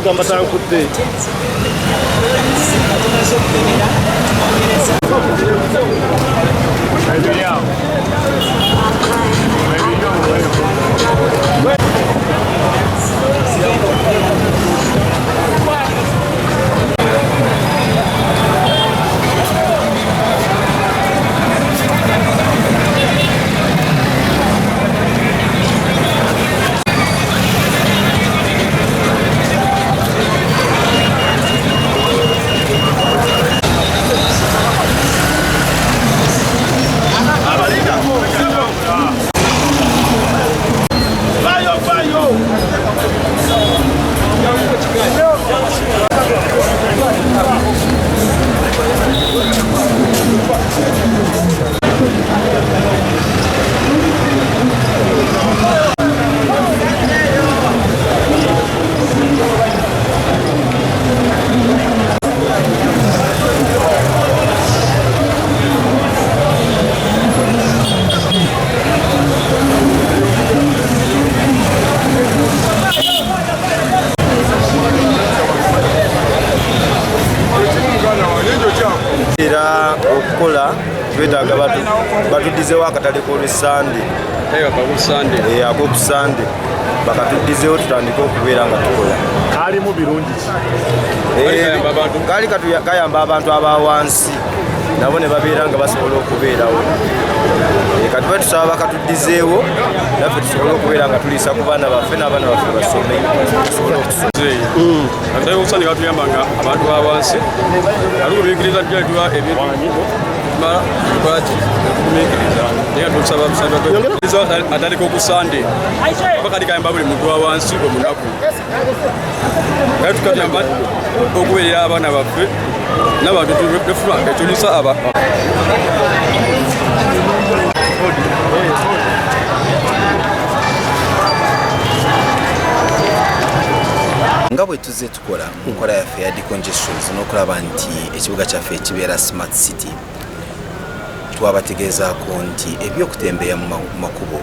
Gamba tankudde Okukola twetaaga batuddizeewo akatale k'Olwesande ak'okusande bakatuddizeewo tutandike okubeera nga tukola. Kalimu birungi kaali kayamba abantu abawansi nabo ne babeera nga basobola okubeerawo. Kati batusaba bakatuddizeewo naffe tusobole okubeera nga tuliisa ku baana baffe n'abaana baffe basome tusobole okusoma. Akatale k'okusande katuyamba nga abantu bawansi alikubiikiriza tuwa ebintu atali k'okusande bakati kayamba buli muntu wawansi omunaku era tukayamba okubeerera abaana baffe n'abantu tufuna ekyolisa aba nga bwe tuzze tukola nkola yaffe ya decongestions n'okulaba nti ekibuga kyaffe kibeera smart city twabategeezaako nti ebyokutembeeya mu makubo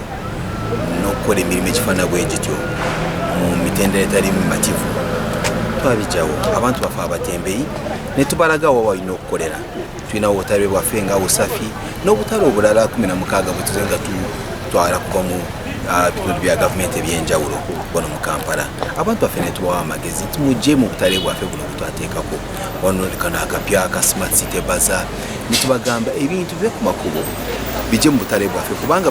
n'okukola emirimu ekifaana bwe gityo mu mitendera etali mimativu twabijjawo abantu bafe abatembeeyi ne tubalaga wa walina okukolera tulinawo obutale bwaffe nga Usafi n'obutale obulala 16 bwe tuze nga tutwala kuva mu bitundu bya gavumenti ebyenjawulo wano mu Kampala. Abantu baffe ne tubawa amagezi nti mujje mu butale bwaffe buno butwateekako wano kano akapya aka Smart City Bazaar ne tubagamba ebintu bye ku makubo bijje mu butale bwaffe kubanga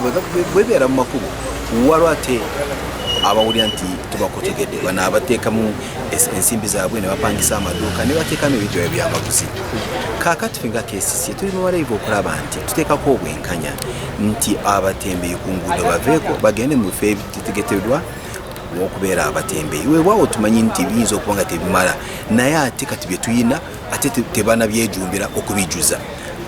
bwebeera mu makubo waliwo ate abawulira nti tubakotegedde bano abateekamu ensimbi zaabwe ne bapangisa amaduuka ne bateekamu ebintu ebyamaguzi. Kaakati ffe nga Kcca tuli mu balayivu okulaba nti tuteekako obwenkanya nti abatembeeyi ku nguudo baveeko bagende mu bifo ebitegekeddwa okubeera abatembeeyi. Weewaawo tumanyi nti biyinza okuba nga tebimala naye ate kati bye tuyina ate tebanabyejumbira okubijuza.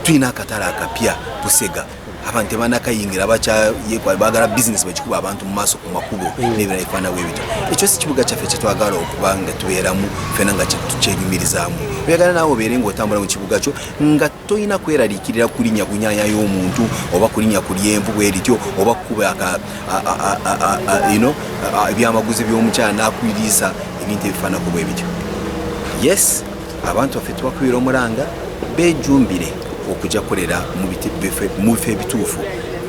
Tulina akatale akapya Busega abantu tebanakayingira baagala bizinesi bagikuba abantu mu maaso ku makubo n'ebirala ebifaana bwe bityo. Ekyo si kibuga kyaffe kye twagala okuba nga tubeeramu ffenna nga kyeyimirizaamu. Oyagala naawe obeere ng'otambula mu kibuga kyo nga toyina kweraliikirira kulinnya ku nnyanja y'omuntu oba kulinnya ku lyenvu bwe lityo oba kukuba ebyamaguzi by'omukyala n'akwiriisa ebintu ebifaanako bwe bityo. Yes, abantu baffe tubakubira omulanga beejumbire okujja kukolera mu bifo ebituufu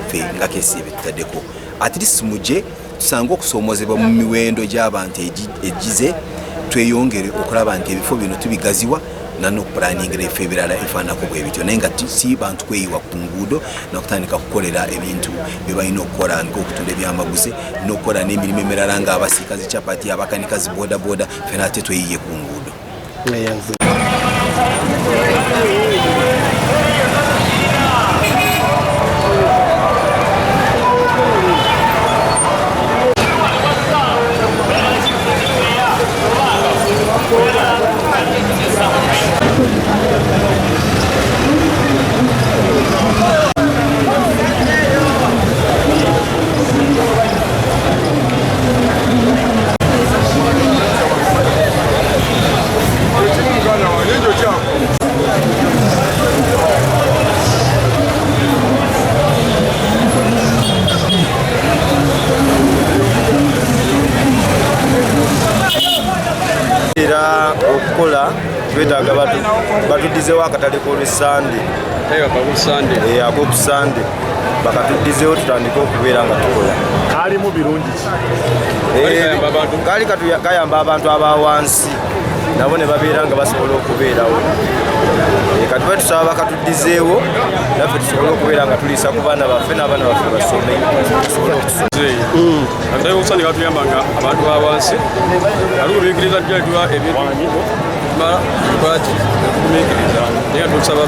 ffe nga Kcca betutaddeko. At least mujje tusange okusoomozebwa mu miwendo gy'abantu egize tweyongere okulaba nti ebifo bino tubigaziwa n'okupulaningira ebifo ebirala ebifaanako bwe bityo naye nga si bantu kweyiwa ku nguudo n'okutandika kukolera ebintu bye balina okukola ng'okutunda ebyamaguzi n'okukola n'emirimu emirala ng'abasiikazi capati abakanikazi boodabooda ffena ate tweyiye ku nguudo. Okukola twetaaga batuddizeewo akatale k'olwesande ak'okusande bakatuddizeewo tutandike okubeera nga tukola. Kalimu birungi kaali kayamba abantu abawansi nabo ne babeera nga basobola okubeerawo. Kati bwe tusaba bakatuddizeewo naffe tusobole okubeera nga tuliisa ku baana baffe n'abaana baffe basome tusobole okusoma. Akatale k'okusande katuyamba nga abantu bawansi aliwo biyigiriza ddala ebintu mala lwaki okugumiikiriza naye nga tukusaba